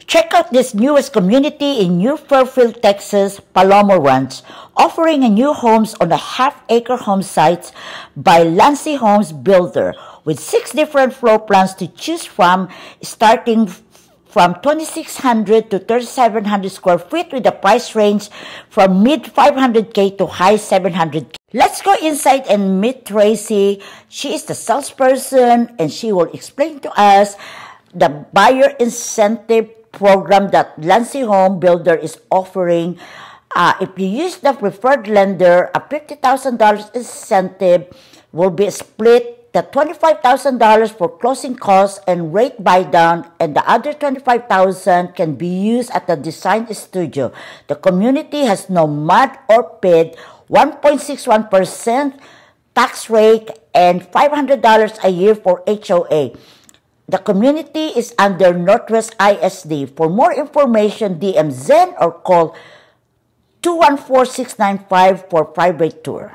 Check out this newest community in New Fairfield, Texas, Palomo Ranch, offering a new homes on a half-acre home site by Lancy Homes Builder with 6 different floor plans to choose from, starting from 2,600 to 3,700 square feet with a price range from mid 500K to high 700K. Let's go inside and meet Tracy. She is the salesperson and she will explain to us the buyer incentive program that Lancy Home Builder is offering. If you use the preferred lender, a $50,000 incentive will be split. The $25,000 for closing costs and rate buy down, and the other $25,000 can be used at the design studio. The community has no MUD or PID, 1.61% tax rate, and $500 a year for HOA. The community is under Northwest ISD. For more information, DM Zen or call 214-695 for private tour.